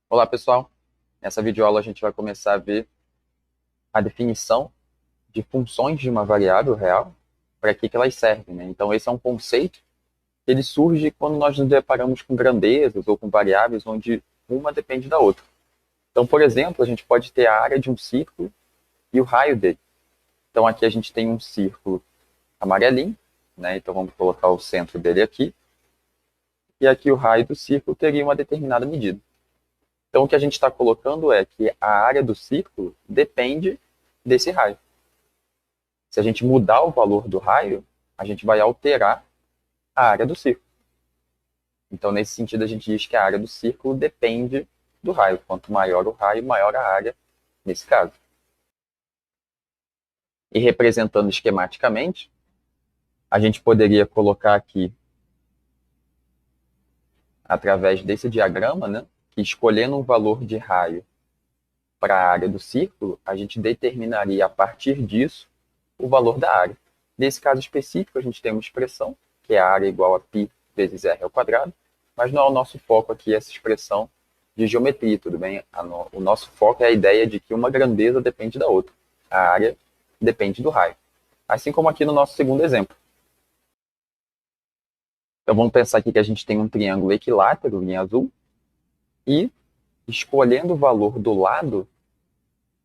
Olá, pessoal. Nessa videoaula a gente vai começar a ver a definição de funções de uma variável real, para que elas servem, né? Então, esse é um conceito que ele surge quando nós nos deparamos com grandezas ou com variáveis onde uma depende da outra. Então, por exemplo, a gente pode ter a área de um círculo e o raio dele. Então, aqui a gente tem um círculo amarelinho, né? Então, vamos colocar o centro dele aqui. E aqui o raio do círculo teria uma determinada medida. Então, o que a gente está colocando é que a área do círculo depende desse raio. Se a gente mudar o valor do raio, a gente vai alterar a área do círculo. Então, nesse sentido, a gente diz que a área do círculo depende do raio. Quanto maior o raio, maior a área, nesse caso. E representando esquematicamente, a gente poderia colocar aqui, através desse diagrama, né, que escolhendo um valor de raio para a área do círculo, a gente determinaria a partir disso o valor da área. Nesse caso específico, a gente tem uma expressão, que é a área igual a π vezes r ao quadrado, mas não é o nosso foco aqui essa expressão de geometria, tudo bem? O nosso foco é a ideia de que uma grandeza depende da outra. A área depende do raio. Assim como aqui no nosso segundo exemplo. Então vamos pensar aqui que a gente tem um triângulo equilátero em azul e escolhendo o valor do lado,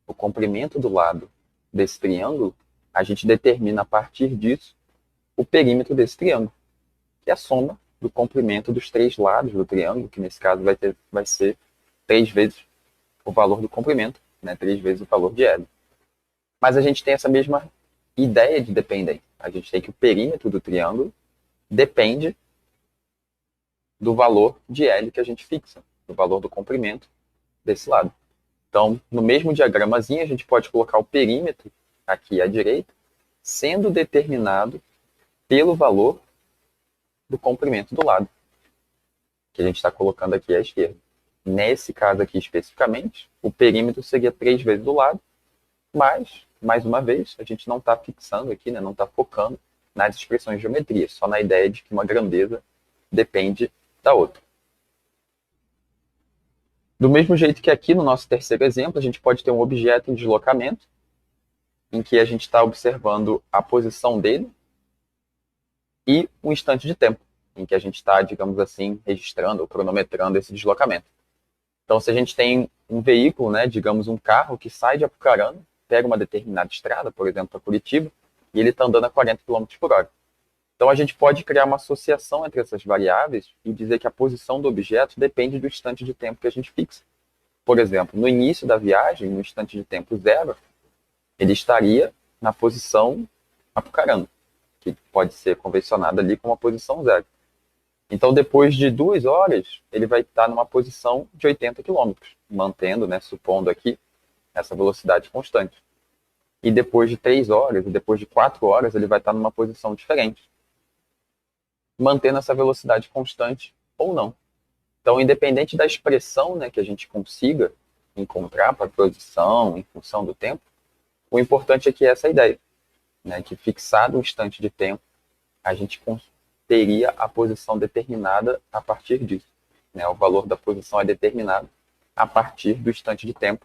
o comprimento do lado desse triângulo, a gente determina a partir disso o perímetro desse triângulo, que é a soma do comprimento dos três lados do triângulo, que nesse caso vai ser 3 vezes o valor do comprimento, né? 3 vezes o valor de L. Mas a gente tem essa mesma ideia de dependência. A gente tem que o perímetro do triângulo depende do valor de L que a gente fixa, do valor do comprimento desse lado. Então, no mesmo diagramazinho, a gente pode colocar o perímetro aqui à direita, sendo determinado pelo valor do comprimento do lado, que a gente está colocando aqui à esquerda. Nesse caso aqui especificamente, o perímetro seria 3 vezes do lado, mas, mais uma vez, a gente não está fixando aqui, né, não está focando nas expressões de geometria, só na ideia de que uma grandeza depende da outra. Do mesmo jeito que aqui no nosso terceiro exemplo, a gente pode ter um objeto em deslocamento, em que a gente está observando a posição dele e um instante de tempo, em que a gente está, digamos assim, registrando ou cronometrando esse deslocamento. Então, se a gente tem um veículo, né, digamos um carro, que sai de Apucarana, pega uma determinada estrada, por exemplo, para Curitiba, e ele está andando a 40 km por hora. Então, a gente pode criar uma associação entre essas variáveis e dizer que a posição do objeto depende do instante de tempo que a gente fixa. Por exemplo, no início da viagem, no instante de tempo zero, ele estaria na posição Apucarana, que pode ser convencionada ali como a posição zero. Então, depois de 2 horas, ele vai estar numa posição de 80 km, mantendo, né, supondo aqui, essa velocidade constante. E depois de 3 horas, e depois de 4 horas, ele vai estar numa posição diferente, mantendo essa velocidade constante ou não. Então, independente da expressão, né, que a gente consiga encontrar para a posição em função do tempo, o importante é que essa ideia, né, que fixado um instante de tempo, a gente teria a posição determinada a partir disso. Né? O valor da posição é determinado a partir do instante de tempo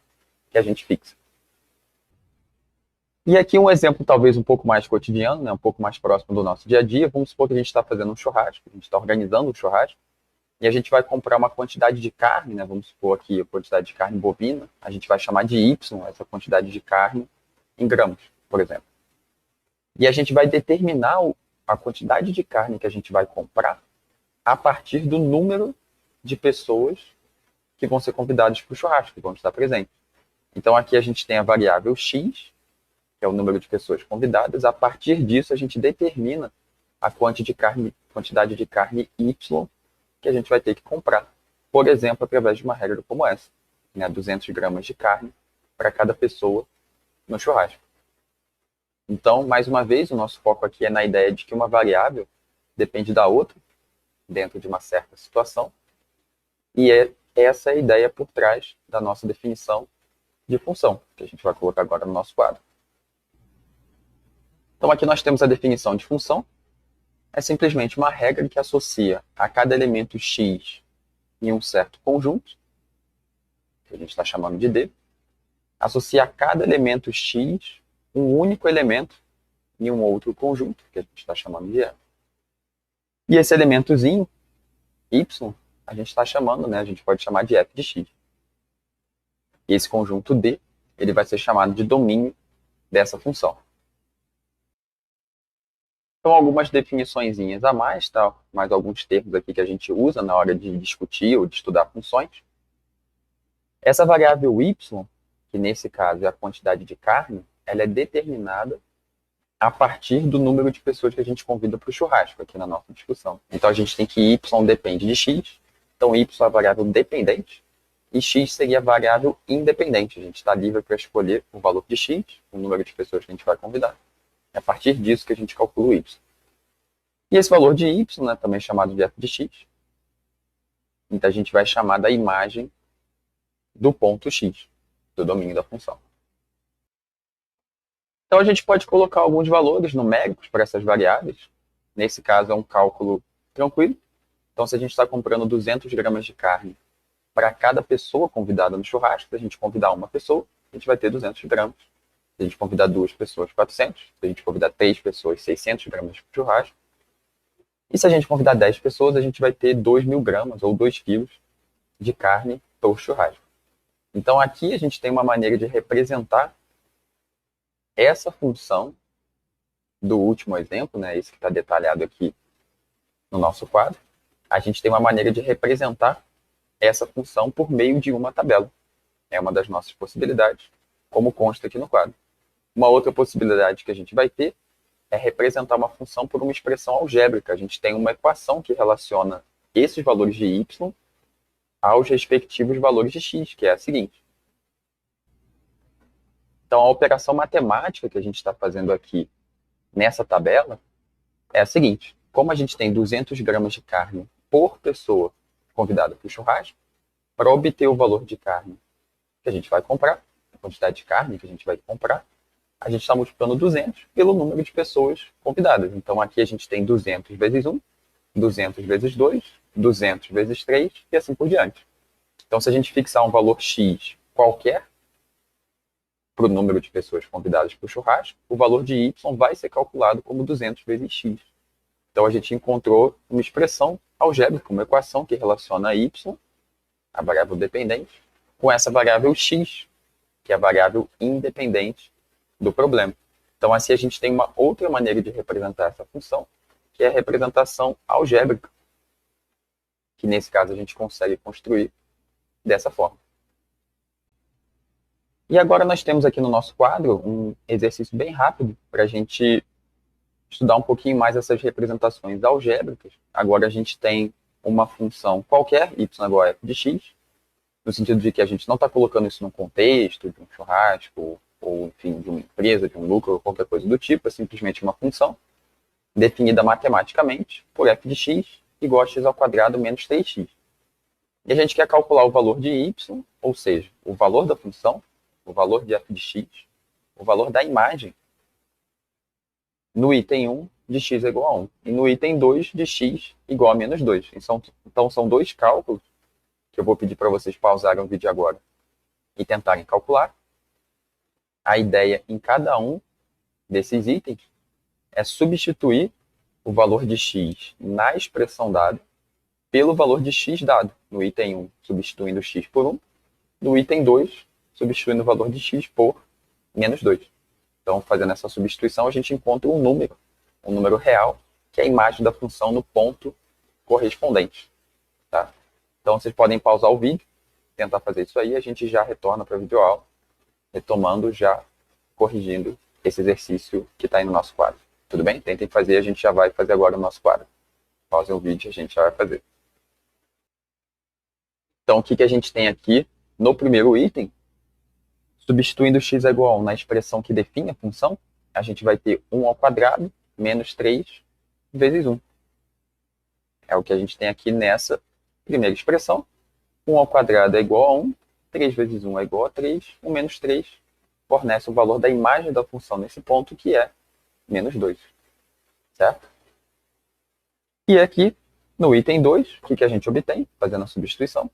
que a gente fixa. E aqui um exemplo talvez um pouco mais cotidiano, né? Um pouco mais próximo do nosso dia a dia. Vamos supor que a gente está fazendo um churrasco, a gente está organizando um churrasco, e a gente vai comprar uma quantidade de carne, né? Vamos supor aqui a quantidade de carne bovina, a gente vai chamar de Y, essa quantidade de carne, em gramas, por exemplo. E a gente vai determinar a quantidade de carne que a gente vai comprar a partir do número de pessoas que vão ser convidadas para o churrasco, que vão estar presentes. Então, aqui a gente tem a variável x, que é o número de pessoas convidadas. A partir disso, a gente determina a quantidade de carne y que a gente vai ter que comprar. Por exemplo, através de uma regra como essa, né? 200 gramas de carne para cada pessoa no churrasco. Então, mais uma vez, o nosso foco aqui é na ideia de que uma variável depende da outra, dentro de uma certa situação, e é essa a ideia por trás da nossa definição de função, que a gente vai colocar agora no nosso quadro. Então, aqui nós temos a definição de função. É simplesmente uma regra que associa a cada elemento x em um certo conjunto que a gente está chamando de D, associa a cada elemento X um único elemento em um outro conjunto, que a gente está chamando de E. E esse elementozinho, Y, a gente está chamando, né, a gente pode chamar de f de x. E esse conjunto D, ele vai ser chamado de domínio dessa função. Então, algumas definiçõezinhas a mais, tá? Mais alguns termos aqui que a gente usa na hora de discutir ou de estudar funções. Essa variável y, que nesse caso é a quantidade de carne, ela é determinada a partir do número de pessoas que a gente convida para o churrasco aqui na nossa discussão. Então, a gente tem que y depende de x, então y é a variável dependente, e x seria a variável independente. A gente está livre para escolher o valor de x, o número de pessoas que a gente vai convidar. É a partir disso que a gente calcula o y. E esse valor de y, né, também chamado de f de x, então a gente vai chamar da imagem do ponto x, do domínio da função. Então a gente pode colocar alguns valores numéricos para essas variáveis. Nesse caso é um cálculo tranquilo. Então se a gente está comprando 200 gramas de carne para cada pessoa convidada no churrasco, se a gente convidar uma pessoa, a gente vai ter 200 gramas. Se a gente convidar 2 pessoas, 400. Se a gente convidar 3 pessoas, 600 gramas de churrasco. E se a gente convidar 10 pessoas, a gente vai ter 2.000 gramas ou 2 quilos de carne por churrasco. Então aqui a gente tem uma maneira de representar essa função do último exemplo, né, esse que está detalhado aqui no nosso quadro. A gente tem uma maneira de representar essa função por meio de uma tabela. É uma das nossas possibilidades, como consta aqui no quadro. Uma outra possibilidade que a gente vai ter é representar uma função por uma expressão algébrica. A gente tem uma equação que relaciona esses valores de y aos respectivos valores de x, que é a seguinte. Então, a operação matemática que a gente está fazendo aqui nessa tabela é a seguinte. Como a gente tem 200 gramas de carne por pessoa convidada para o churrasco, para obter o valor de carne que a gente vai comprar, a quantidade de carne que a gente vai comprar, a gente está multiplicando 200 pelo número de pessoas convidadas. Então, aqui a gente tem 200 vezes 1, 200 vezes 2, 200 vezes 3 e assim por diante. Então, se a gente fixar um valor x qualquer para o número de pessoas convidadas para o churrasco, o valor de y vai ser calculado como 200 vezes x. Então, a gente encontrou uma expressão algébrica, uma equação que relaciona y, a variável dependente, com essa variável x, que é a variável independente do problema. Então, assim, a gente tem uma outra maneira de representar essa função, que é a representação algébrica, que nesse caso a gente consegue construir dessa forma. E agora nós temos aqui no nosso quadro um exercício bem rápido para a gente estudar um pouquinho mais essas representações algébricas. Agora a gente tem uma função qualquer, y igual a f de x, no sentido de que a gente não está colocando isso num contexto de um churrasco, ou enfim, de uma empresa, de um lucro, ou qualquer coisa do tipo, é simplesmente uma função definida matematicamente por f de x igual a x ao quadrado menos 3x. E a gente quer calcular o valor de y, ou seja, o valor da função, o valor de f de x, o valor da imagem, no item 1 de x é igual a 1, e no item 2 de x igual a menos 2. Então, são dois cálculos que eu vou pedir para vocês pausarem o vídeo agora e tentarem calcular. A ideia em cada um desses itens é substituir o valor de x na expressão dada pelo valor de x dado. No item 1, substituindo x por 1. No item 2, substituindo o valor de x por menos 2. Então, fazendo essa substituição, a gente encontra um número real, que é a imagem da função no ponto correspondente. Tá? Então, vocês podem pausar o vídeo, tentar fazer isso aí, a gente já retorna para a videoaula, retomando, já corrigindo esse exercício que está aí no nosso quadro. Tudo bem? Tentem fazer, a gente já vai fazer agora o nosso quadro. Pausem o vídeo, a gente já vai fazer. Então, o que a gente tem aqui no primeiro item? Substituindo x é igual a 1 na expressão que define a função, a gente vai ter 1 ao quadrado menos 3 vezes 1. É o que a gente tem aqui nessa primeira expressão. 1 ao quadrado é igual a 1, 3 vezes 1 é igual a 3, o menos 3 fornece o valor da imagem da função nesse ponto, que é menos 2. Certo? E aqui, no item 2, o que a gente obtém, fazendo a substituição?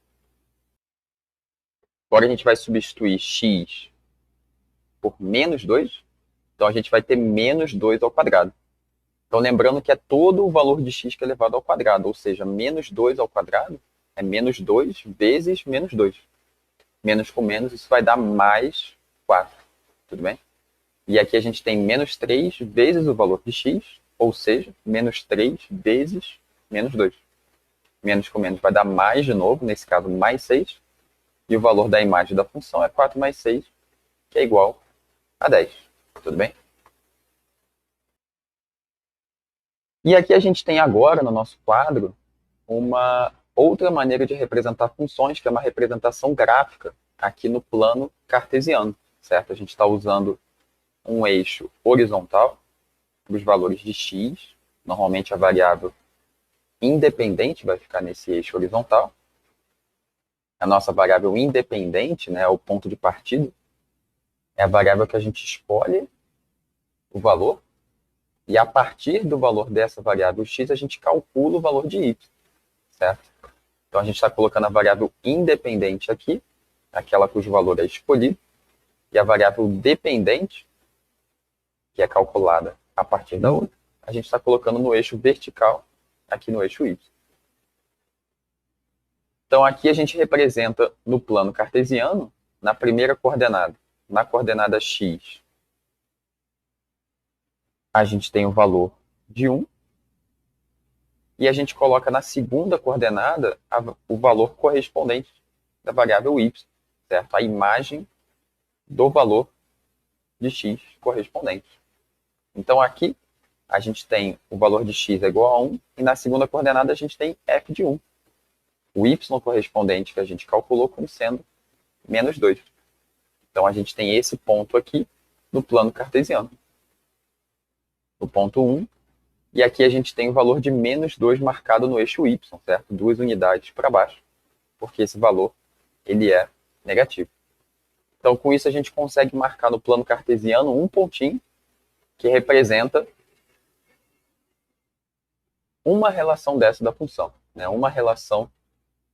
Agora a gente vai substituir x por menos 2. Então a gente vai ter menos 2 ao quadrado. Então lembrando que é todo o valor de x que é elevado ao quadrado, ou seja, menos 2 ao quadrado é menos 2 vezes menos 2. Menos com menos, isso vai dar mais 4. Tudo bem? E aqui a gente tem menos 3 vezes o valor de x, ou seja, menos 3 vezes menos 2. Menos com menos vai dar mais de novo, nesse caso mais 6. E o valor da imagem da função é 4 mais 6, que é igual a 10. Tudo bem? E aqui a gente tem agora, no nosso quadro, uma outra maneira de representar funções, que é uma representação gráfica, aqui no plano cartesiano, certo? A gente está usando um eixo horizontal para os valores de x. Normalmente a variável independente vai ficar nesse eixo horizontal. A nossa variável independente, né, o ponto de partida, é a variável que a gente escolhe o valor, e a partir do valor dessa variável x, a gente calcula o valor de y, certo? Então a gente está colocando a variável independente aqui, aquela cujo valor é escolhido, e a variável dependente, que é calculada a partir da outra, a gente está colocando no eixo vertical, aqui no eixo y. Então aqui a gente representa no plano cartesiano, na primeira coordenada, na coordenada x, a gente tem o valor de 1, e a gente coloca na segunda coordenada o valor correspondente da variável y, certo? A imagem do valor de x correspondente. Então aqui a gente tem o valor de x é igual a 1, e na segunda coordenada a gente tem f de 1. O y correspondente que a gente calculou como sendo menos 2. Então a gente tem esse ponto aqui no plano cartesiano. No ponto 1, e aqui a gente tem o valor de menos 2 marcado no eixo y, certo? 2 unidades para baixo, porque esse valor ele é negativo. Então com isso a gente consegue marcar no plano cartesiano um pontinho que representa uma relação dessa da função, né? Uma relação,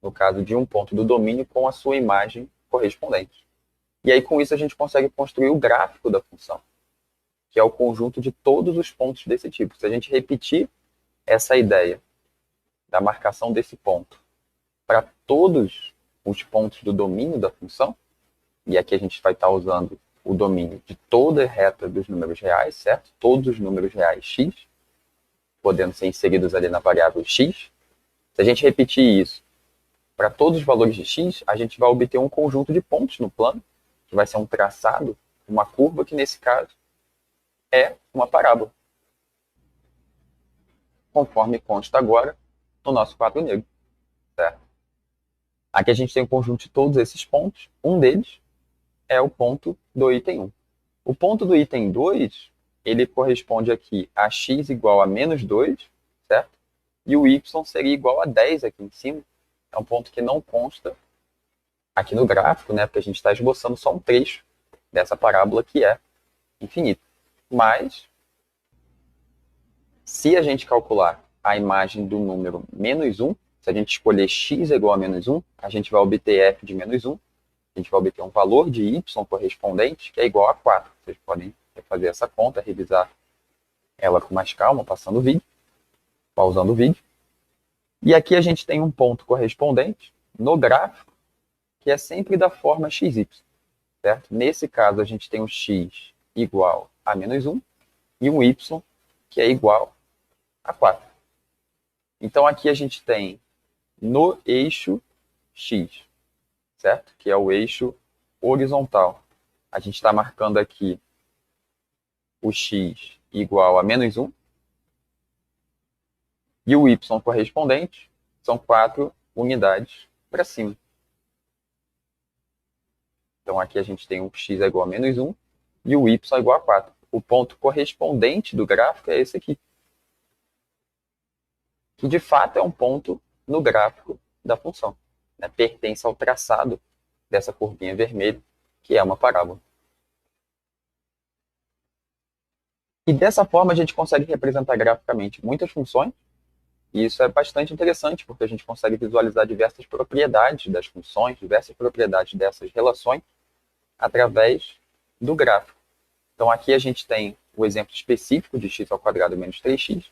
no caso de um ponto do domínio, com a sua imagem correspondente. E aí, com isso, a gente consegue construir o gráfico da função, que é o conjunto de todos os pontos desse tipo. Se a gente repetir essa ideia da marcação desse ponto para todos os pontos do domínio da função, e aqui a gente vai estar usando o domínio de toda a reta dos números reais, certo? Todos os números reais x, podendo ser inseridos ali na variável x. Se a gente repetir isso para todos os valores de x, a gente vai obter um conjunto de pontos no plano, que vai ser um traçado, uma curva, que nesse caso é uma parábola, conforme consta agora no nosso quadro negro, certo? Aqui a gente tem um conjunto de todos esses pontos, um deles é o ponto do item 1. O ponto do item 2, ele corresponde aqui a x igual a menos 2, certo? E o y seria igual a 10 aqui em cima. É um ponto que não consta aqui no gráfico, né? Porque a gente está esboçando só um trecho dessa parábola que é infinita. Mas, se a gente calcular a imagem do número menos 1, se a gente escolher x igual a menos 1, a gente vai obter f de menos 1. A gente vai obter um valor de y correspondente que é igual a 4. Vocês podem fazer essa conta, revisar ela com mais calma, passando o vídeo, pausando o vídeo. E aqui a gente tem um ponto correspondente no gráfico, que é sempre da forma xy, certo? Nesse caso, a gente tem o x igual a menos 1 e um y que é igual a 4. Então, aqui a gente tem no eixo x, certo? Que é o eixo horizontal. A gente está marcando aqui o x igual a menos 1 e o y correspondente são 4 unidades para cima. Então, aqui a gente tem o x é igual a menos 1 e o y é igual a 4. O ponto correspondente do gráfico é esse aqui, que de fato é um ponto no gráfico da função, né? Pertence ao traçado dessa curvinha vermelha, que é uma parábola. E dessa forma a gente consegue representar graficamente muitas funções, E isso é bastante interessante, porque a gente consegue visualizar diversas propriedades das funções, diversas propriedades dessas relações, através do gráfico. Então, aqui a gente tem o exemplo específico de x ao quadrado menos 3x.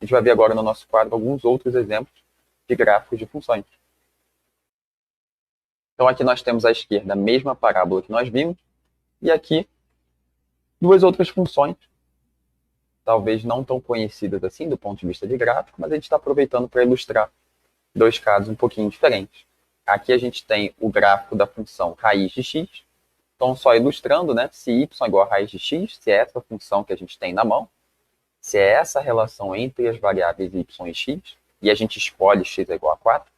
A gente vai ver agora no nosso quadro alguns outros exemplos de gráficos de funções. Então, aqui nós temos à esquerda a mesma parábola que nós vimos, e aqui duas outras funções, talvez não tão conhecidas assim do ponto de vista de gráfico, mas a gente está aproveitando para ilustrar dois casos um pouquinho diferentes. Aqui a gente tem o gráfico da função raiz de x. Então, só ilustrando, né? Se y é igual a raiz de x, se é essa função que a gente tem na mão, se é essa relação entre as variáveis y e x, e a gente escolhe x é igual a 4,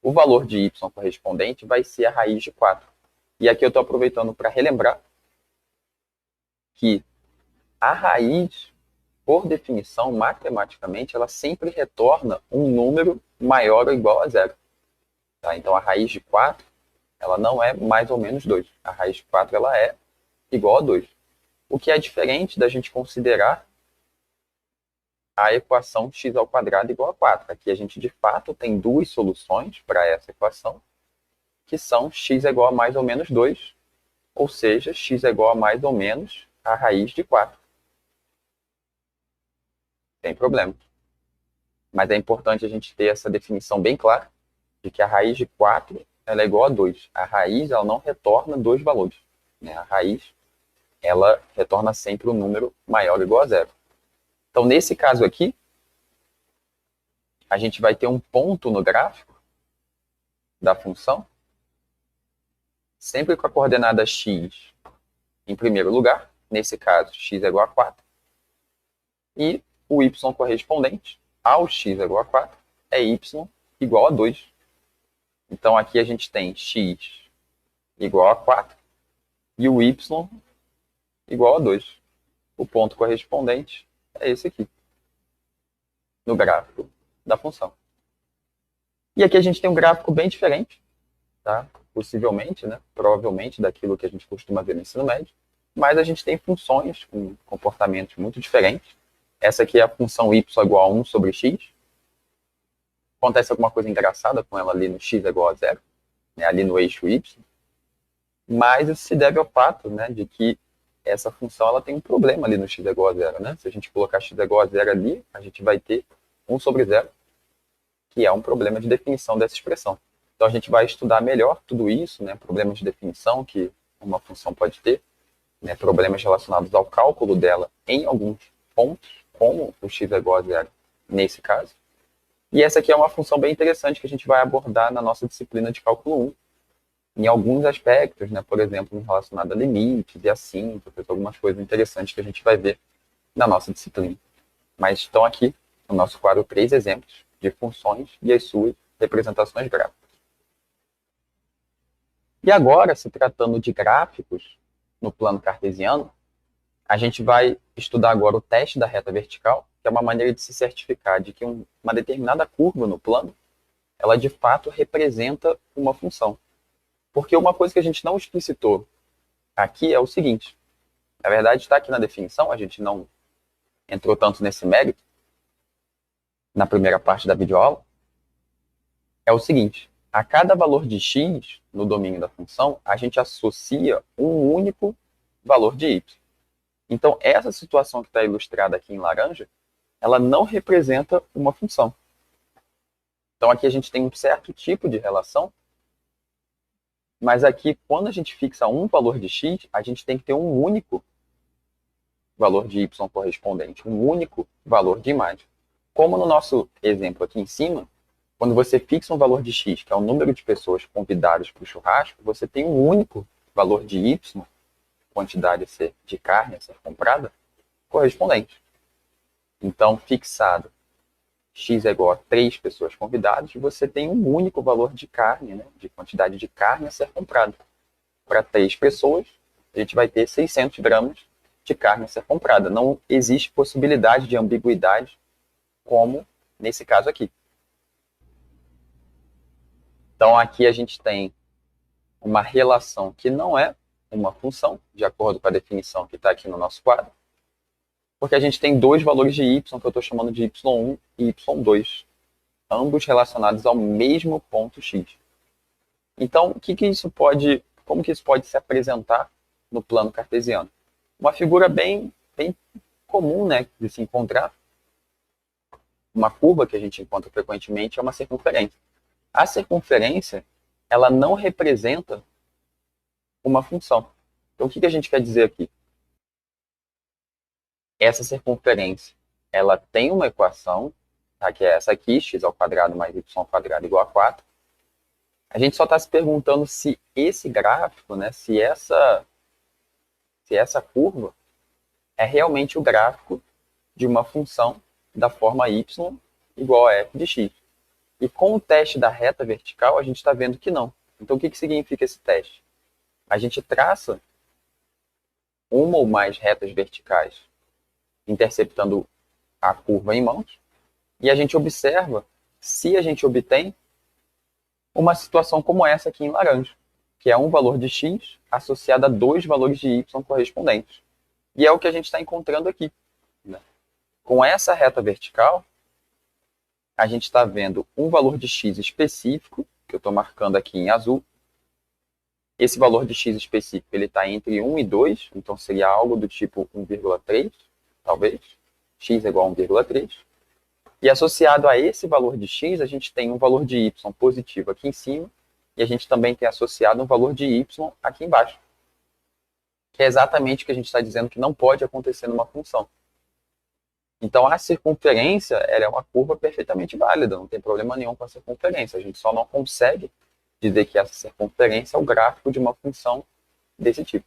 o valor de y correspondente vai ser a raiz de 4. E aqui eu estou aproveitando para relembrar que a raiz, por definição, matematicamente, ela sempre retorna um número maior ou igual a zero. Tá? Então, a raiz de 4, ela não é mais ou menos 2. A raiz de 4 ela é igual a 2. O que é diferente da gente considerar a equação x ao quadrado igual a 4. Aqui a gente, de fato, tem duas soluções para essa equação, que são x é igual a mais ou menos 2, ou seja, x é igual a mais ou menos a raiz de 4. Tem problema. Mas é importante a gente ter essa definição bem clara, de que a raiz de 4 ela é igual a 2. A raiz ela não retorna dois valores. Né? A raiz ela retorna sempre um número maior ou igual a zero. Então, nesse caso aqui, a gente vai ter um ponto no gráfico da função, sempre com a coordenada x em primeiro lugar, nesse caso, x é igual a 4, e o y correspondente ao x é igual a 4 é y igual a 2. Então, aqui a gente tem x igual a 4 e o y igual a 2. O ponto correspondente é esse aqui, no gráfico da função. E aqui a gente tem um gráfico bem diferente, tá? Possivelmente, né? Provavelmente daquilo que a gente costuma ver no ensino médio, mas a gente tem funções com comportamentos muito diferentes. Essa aqui é a função y igual a 1 sobre x. Acontece alguma coisa engraçada com ela ali no x igual a 0, né? Ali no eixo y, mas isso se deve ao fato, né, de que essa função ela tem um problema ali no x igual a 0. Né? Se a gente colocar x igual a 0 ali, a gente vai ter 1 sobre 0, que é um problema de definição dessa expressão. Então, a gente vai estudar melhor tudo isso, né, problemas de definição que uma função pode ter, né, problemas relacionados ao cálculo dela em alguns pontos, como o x é igual a 0 nesse caso. E essa aqui é uma função bem interessante que a gente vai abordar na nossa disciplina de cálculo 1, em alguns aspectos, né, por exemplo, relacionado a limites e assíntotas, algumas coisas interessantes que a gente vai ver na nossa disciplina. Mas estão aqui no nosso quadro 3 exemplos de funções e as suas representações gráficas. E agora, se tratando de gráficos no plano cartesiano, a gente vai estudar agora o teste da reta vertical, que é uma maneira de se certificar de que uma determinada curva no plano, ela de fato representa uma função. Porque uma coisa que a gente não explicitou aqui é o seguinte, na verdade está aqui na definição, a gente não entrou tanto nesse mérito, na primeira parte da videoaula, é o seguinte, a cada valor de x no domínio da função, a gente associa um único valor de y. Então, essa situação que está ilustrada aqui em laranja, ela não representa uma função. Então, aqui a gente tem um certo tipo de relação, mas aqui, quando a gente fixa um valor de x, a gente tem que ter um único valor de y correspondente, um único valor de imagem. Como no nosso exemplo aqui em cima, quando você fixa um valor de x, que é o número de pessoas convidadas para o churrasco, você tem um único valor de y, quantidade de carne a ser comprada, correspondente. Então, fixado x é igual a 3 pessoas convidadas, você tem um único valor de carne, né, de quantidade de carne a ser comprada. Para 3 pessoas, a gente vai ter 600 gramas de carne a ser comprada. Não existe possibilidade de ambiguidade, como nesse caso aqui. Então, aqui a gente tem uma relação que não é uma função, de acordo com a definição que está aqui no nosso quadro, porque a gente tem dois valores de y, que eu estou chamando de y1 e y2. ambos relacionados ao mesmo ponto x. Então, como que isso pode se apresentar no plano cartesiano? Uma figura bem comum, né, de se encontrar, uma curva que a gente encontra frequentemente é uma circunferência. A circunferência, ela não representa uma função. Então, o que a gente quer dizer aqui? Essa circunferência, ela tem uma equação, tá, que é essa aqui, x ao quadrado mais y ao quadrado igual a 4. A gente só está se perguntando se esse gráfico, né, se essa curva é realmente o gráfico de uma função da forma y igual a f de x. E com o teste da reta vertical, a gente está vendo que não. Então, o que significa esse teste? A gente traça uma ou mais retas verticais interceptando a curva em mãos e a gente observa se a gente obtém uma situação como essa aqui em laranja, que é um valor de x associado a dois valores de y correspondentes. E é o que a gente está encontrando aqui, né? Com essa reta vertical, a gente está vendo um valor de x específico, que eu estou marcando aqui em azul. Esse valor de x específico ele está entre 1 e 2, então seria algo do tipo 1,3, talvez. X é igual a 1,3. E associado a esse valor de x, a gente tem um valor de y positivo aqui em cima, e a gente também tem associado um valor de y aqui embaixo, que é exatamente o que a gente está dizendo que não pode acontecer numa função. Então, a circunferência ela é uma curva perfeitamente válida, não tem problema nenhum com a circunferência. A gente só não consegue dizer que essa circunferência é o gráfico de uma função desse tipo.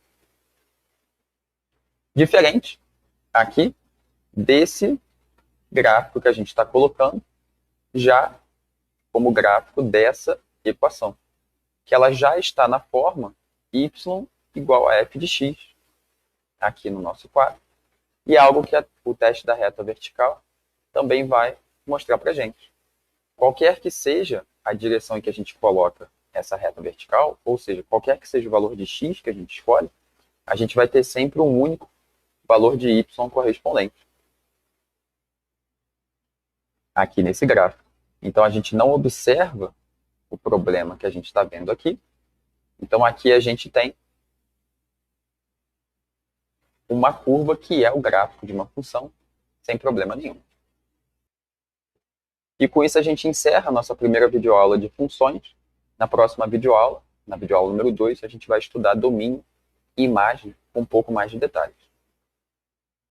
Diferente aqui desse gráfico que a gente está colocando já como gráfico dessa equação, que ela já está na forma y igual a f de x, aqui no nosso quadro, e é algo que o teste da reta vertical também vai mostrar para a gente. Qualquer que seja a direção em que a gente coloca essa reta vertical, ou seja, qualquer que seja o valor de x que a gente escolhe, a gente vai ter sempre um único valor de y correspondente aqui nesse gráfico. Então, a gente não observa o problema que a gente está vendo aqui. Então, aqui a gente tem uma curva que é o gráfico de uma função sem problema nenhum. E com isso a gente encerra a nossa primeira videoaula de funções. Na próxima videoaula, na videoaula número 2, a gente vai estudar domínio e imagem com um pouco mais de detalhes.